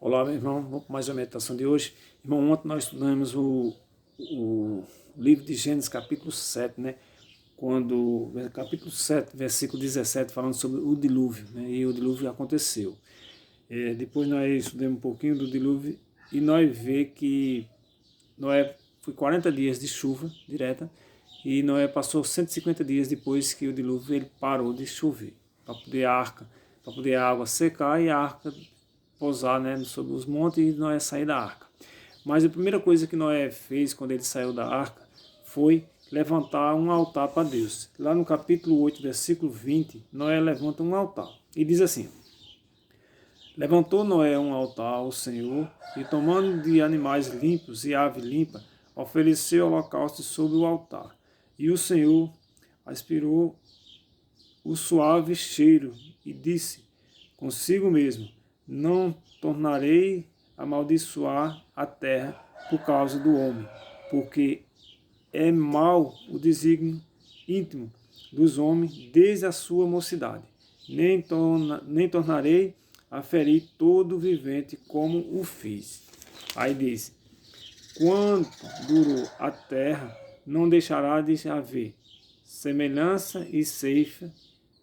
Olá, meu irmão, vamos para mais uma meditação de hoje. Irmão, ontem nós estudamos o livro de Gênesis, capítulo 7, né? Capítulo 7, versículo 17, falando sobre o dilúvio, né? E o dilúvio aconteceu. Depois nós estudamos um pouquinho do dilúvio e nós vemos que Noé foi 40 dias de chuva direta e Noé passou 150 dias depois que o dilúvio ele parou de chover, para poder a água secar e a arca pousar, né, sobre os montes e Noé sair da arca. Mas a primeira coisa que Noé fez quando ele saiu da arca foi levantar um altar para Deus. Lá no capítulo 8, versículo 20, Noé levanta um altar e diz assim: levantou Noé um altar ao Senhor e, tomando de animais limpos e ave limpa, ofereceu holocausto sobre o altar. E o Senhor aspirou o suave cheiro e disse consigo mesmo: não tornarei a amaldiçoar a terra por causa do homem, porque é mau o desígnio íntimo dos homens desde a sua mocidade. Nem tornarei a ferir todo vivente como o fiz. Aí diz: quanto durou a terra, não deixará de haver semelhança e ceifa,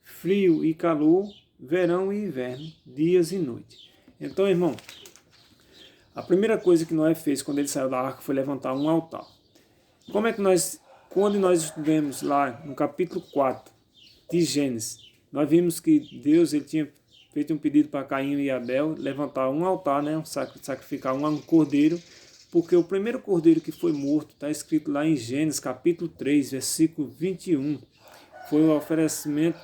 frio e calor, verão e inverno, dias e noite. Então, irmão, a primeira coisa que Noé fez quando ele saiu da arca foi levantar um altar. Como é que quando nós estudamos lá no capítulo 4 de Gênesis, nós vimos que Deus ele tinha feito um pedido para Caim e Abel levantar um altar, né, sacrificar um cordeiro, porque o primeiro cordeiro que foi morto, está escrito lá em Gênesis capítulo 3, versículo 21, foi o oferecimento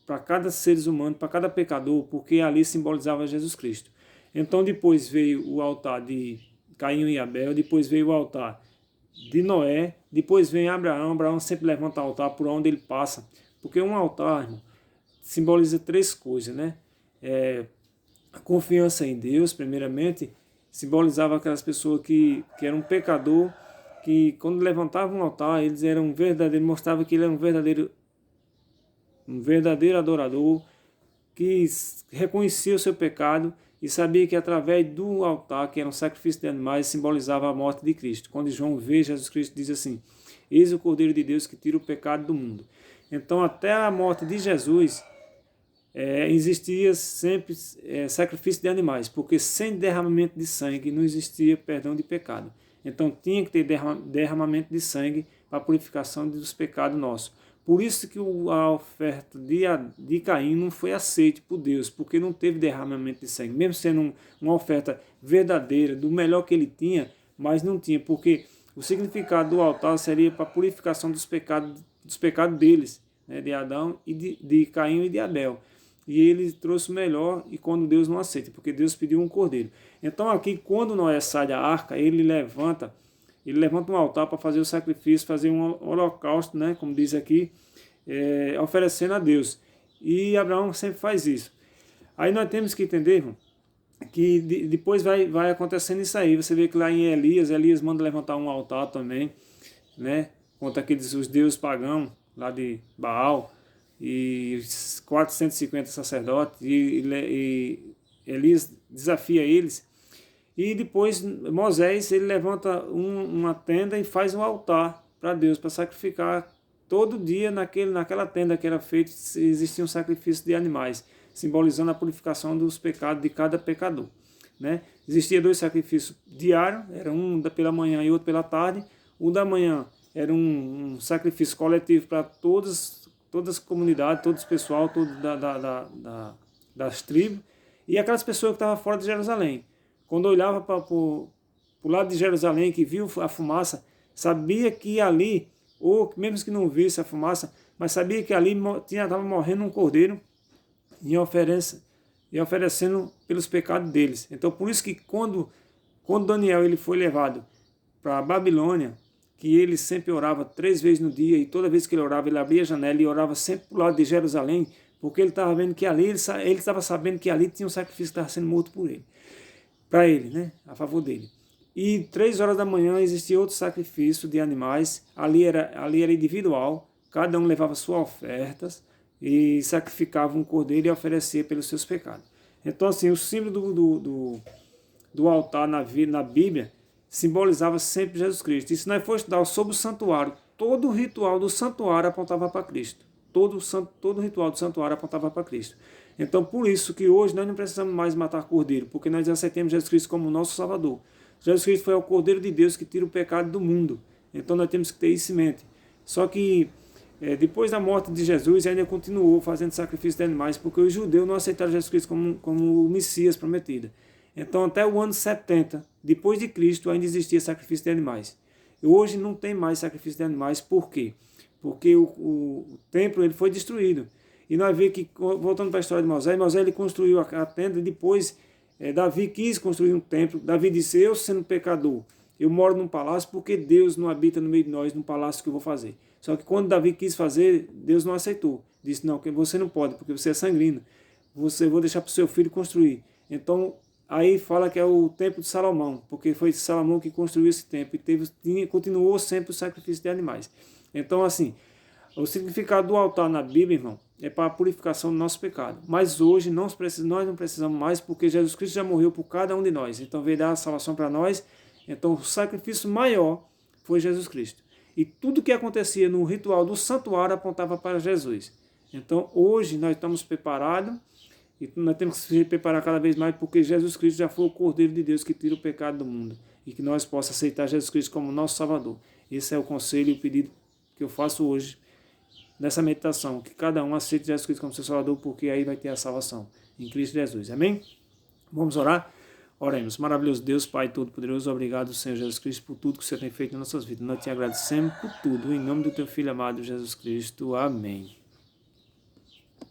para cada ser humano, para cada pecador, porque ali simbolizava Jesus Cristo. Então depois veio o altar de Caim e Abel, depois veio o altar de Noé, depois vem Abraão. Abraão sempre levanta altar por onde ele passa, porque um altar, irmão, simboliza três coisas, né? A confiança em Deus, primeiramente, simbolizava aquelas pessoas que eram pecador, que quando levantavam um altar, eles eram verdadeiros, mostrava que ele era um verdadeiro adorador, que reconhecia o seu pecado e sabia que através do altar, que era um sacrifício de animais, simbolizava a morte de Cristo. Quando João vê Jesus Cristo, diz assim: eis o Cordeiro de Deus que tira o pecado do mundo. Então, até a morte de Jesus, existia sempre sacrifício de animais, porque sem derramamento de sangue não existia perdão de pecado. Então, tinha que ter derramamento de sangue para a purificação dos pecados nossos. Por isso que a oferta de Caim não foi aceita por Deus, porque não teve derramamento de sangue, mesmo sendo uma oferta verdadeira, do melhor que ele tinha, mas não tinha, porque o significado do altar seria para a purificação dos pecados deles, né, de Adão, e de Caim e de Abel. E ele trouxe o melhor, e quando Deus não aceita, porque Deus pediu um cordeiro. Então aqui, quando Noé sai da arca, ele levanta um altar para fazer o sacrifício, fazer um holocausto, né, como diz aqui, oferecendo a Deus. E Abraão sempre faz isso. Aí nós temos que entender, irmão, que depois vai acontecendo isso aí. Você vê que lá em Elias manda levantar um altar também, né, contra os deuses pagãos lá de Baal, e 450 sacerdotes, e Elias desafia eles. E depois Moisés ele levanta uma tenda e faz um altar para Deus, para sacrificar todo dia naquela tenda que era feito, existia um sacrifício de animais, simbolizando a purificação dos pecados de cada pecador, né? Existia 2 sacrifícios diários, era um pela manhã e outro pela tarde. O da manhã era um sacrifício coletivo para todas as comunidades, todo o pessoal, das tribos, e aquelas pessoas que estavam fora de Jerusalém. Quando olhava para o lado de Jerusalém, que viu a fumaça, sabia que ali, ou mesmo que não visse a fumaça, mas sabia que ali estava morrendo um cordeiro e oferecendo pelos pecados deles. Então, por isso que quando Daniel ele foi levado para a Babilônia, que ele sempre orava 3 vezes no dia, e toda vez que ele orava, ele abria a janela e orava sempre para o lado de Jerusalém, porque ele estava vendo que ali, ele estava sabendo que ali tinha um sacrifício que estava sendo morto por ele. Para ele, né, a favor dele. E 3 horas da manhã existia outro sacrifício de animais, ali era individual, cada um levava suas ofertas e sacrificava um cordeiro e oferecia pelos seus pecados. Então, assim, o símbolo do altar na Bíblia simbolizava sempre Jesus Cristo. E se nós for estudar sobre o santuário, todo o ritual do santuário apontava para Cristo. Todo ritual do santuário apontava para Cristo. Então, por isso que hoje nós não precisamos mais matar cordeiro, porque nós aceitamos Jesus Cristo como nosso Salvador. Jesus Cristo foi o Cordeiro de Deus que tira o pecado do mundo. Então, nós temos que ter isso em mente. Só que, depois da morte de Jesus, ainda continuou fazendo sacrifício de animais, porque os judeus não aceitaram Jesus Cristo como o Messias prometido. Então, até o ano 70, depois de Cristo, ainda existia sacrifício de animais. E hoje não tem mais sacrifício de animais, por quê? Porque o templo ele foi destruído. E nós vemos que, voltando para a história de Moisés ele construiu a tenda e depois Davi quis construir um templo. Davi disse, eu sendo pecador, eu moro num palácio porque Deus não habita no meio de nós, num palácio que eu vou fazer. Só que quando Davi quis fazer, Deus não aceitou. Disse, não, você não pode, porque você é sanguíneo. Vou deixar para o seu filho construir. Então, aí fala que é o templo de Salomão, porque foi Salomão que construiu esse templo e continuou sempre o sacrifício de animais. Então, assim, o significado do altar na Bíblia, irmão, é para a purificação do nosso pecado. Mas hoje nós não precisamos mais, porque Jesus Cristo já morreu por cada um de nós. Então veio dar a salvação para nós. Então o sacrifício maior foi Jesus Cristo. E tudo que acontecia no ritual do santuário apontava para Jesus. Então hoje nós estamos preparados e nós temos que se preparar cada vez mais, porque Jesus Cristo já foi o Cordeiro de Deus que tira o pecado do mundo. E que nós possamos aceitar Jesus Cristo como nosso Salvador. Esse é o conselho e o pedido que eu faço hoje nessa meditação, que cada um aceite Jesus Cristo como seu Salvador, porque aí vai ter a salvação em Cristo Jesus. Amém? Vamos orar? Oremos. Maravilhoso Deus, Pai Todo-Poderoso, obrigado, Senhor Jesus Cristo, por tudo que o Senhor tem feito em nossas vidas. Nós te agradecemos por tudo, em nome do teu Filho amado Jesus Cristo. Amém.